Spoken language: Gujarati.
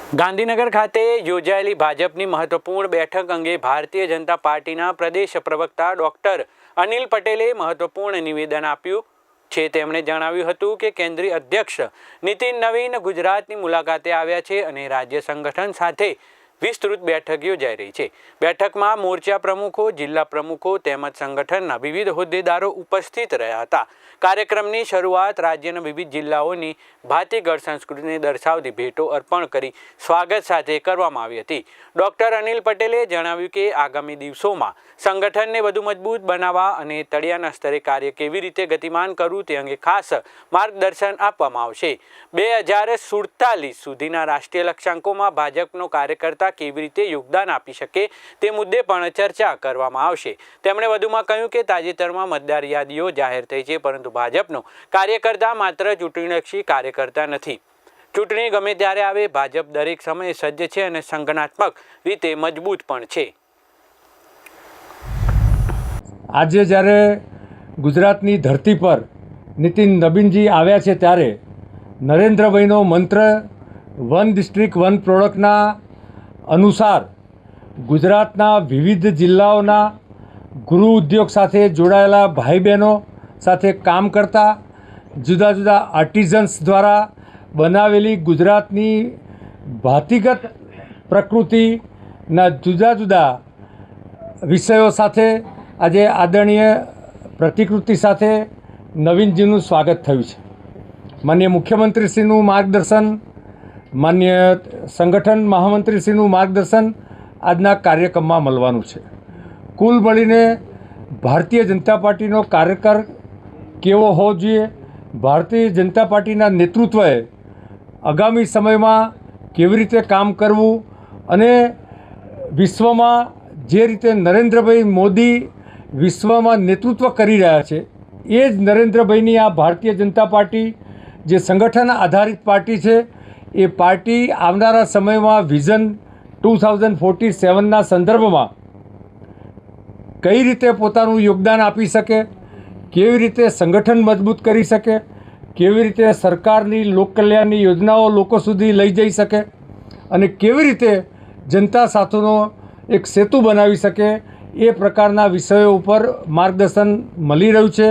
ગાંધીનગર ખાતે યોજાયેલી ભાજપની મહત્વપૂર્ણ બેઠક અંગે ભારતીય જનતા પાર્ટીના પ્રદેશ પ્રવક્તા ડોક્ટર અનિલ પટેલે મહત્વપૂર્ણ નિવેદન આપ્યું છે। તેમણે જણાવ્યું હતું કે કેન્દ્રીય અધ્યક્ષ નીતિન નવીન ગુજરાતની મુલાકાતે આવ્યા છે અને રાજ્ય સંગઠન સાથે વિસ્તૃત બેઠક યોજાઈ રહી છે। બેઠકમાં મોરચા પ્રમુખો, જિલ્લા પ્રમુખો તેમજ સંગઠનના વિવિધ હોદ્દેદારો ઉપસ્થિત રહ્યા હતા। કાર્યક્રમની શરૂઆત રાજ્યના વિવિધ જિલ્લાઓની ભાતીગળ સંસ્કૃતિને દર્શાવતી ભેટો અર્પણ કરી સ્વાગત સાથે કરવામાં આવી હતી। ડોક્ટર અનિલ પટેલે જણાવ્યું કે આગામી દિવસોમાં સંગઠનને વધુ મજબૂત બનાવવા અને તળિયાના સ્તરે કાર્ય કેવી રીતે ગતિમાન કરવું તે અંગે ખાસ માર્ગદર્શન આપવામાં આવશે। 2047 સુધીના રાષ્ટ્રીય લક્ષ્યાંકોમાં ભાજપનો કાર્યકર્તા કેવી રીતે યોગદાન આપી શકે તે મુદ્દે પણ ચર્ચા કરવામાં આવશે। તેમણે વધુમાં કહ્યું કે તાજેતરમાં મતદાર યાદીઓ જાહેર થઈ છે, પરંતુ ભાજપનો કાર્યકર્તા માત્ર ચૂંટણીલક્ષી કાર્યકર્તા નથી। ચૂંટણી ગમે ત્યારે આવે, ભાજપ દરેક સમયે સજ્જ છે અને સંગઠનાત્મક રીતે મજબૂત પણ છે। આજે જ્યારે ગુજરાતની ધરતી પર નીતિન નવીનજી આવ્યા છે ત્યારે નરેન્દ્રભાઈનો મંત્ર વન ડિસ્ટ્રિક્ટ વન પ્રોડક્ટના અનુસાર ગુજરાતના વિવિધ જિલ્લાઓના ગૃહ ઉદ્યોગ સાથે જોડાયેલા ભાઈ બહેનો સાથે કામ કરતા જુદા જુદા આર્ટિઝન્સ દ્વારા બનાવેલી ગુજરાતની ભાતીગત પ્રકૃતિના જુદા જુદા વિષયો સાથે આજે આદરણીય પ્રતિકૃતિ સાથે નવીનજીનું સ્વાગત થયું છે। માનનીય મુખ્યમંત્રીશ્રીનું માર્ગદર્શન, માનનીય સંગઠન મહામંત્રીશ્રીનું માર્ગદર્શન આજના કાર્યક્રમમાં મળવાનું છે। કુલ મળીને ભારતીય જનતા પાર્ટીનો કાર્યકર કેવો હોવો જોઈએ, ભારતીય જનતા પાર્ટીના નેતૃત્વએ આગામી સમયમાં કેવી રીતે કામ કરવું અને વિશ્વમાં જે રીતે નરેન્દ્રભાઈ મોદી વિશ્વમાં નેતૃત્વ કરી રહ્યા છે એ જ નરેન્દ્રભાઈની આ ભારતીય જનતા પાર્ટી જે સંગઠન આધારિત પાર્ટી છે એ પાર્ટી આવનારા સમયમાં વિઝન 2047ના સંદર્ભમાં કઈ રીતે પોતાનું યોગદાન આપી શકે, કેવી રીતે સંગઠન મજબૂત કરી શકે, કેવી રીતે સરકારની લોકકલ્યાણની યોજનાઓ લોકો સુધી લઈ જઈ શકે અને કેવી રીતે જનતા સાથેનો એક સેતુ બનાવી શકે એ પ્રકારના વિષયો ઉપર માર્ગદર્શન મળી રહ્યું છે।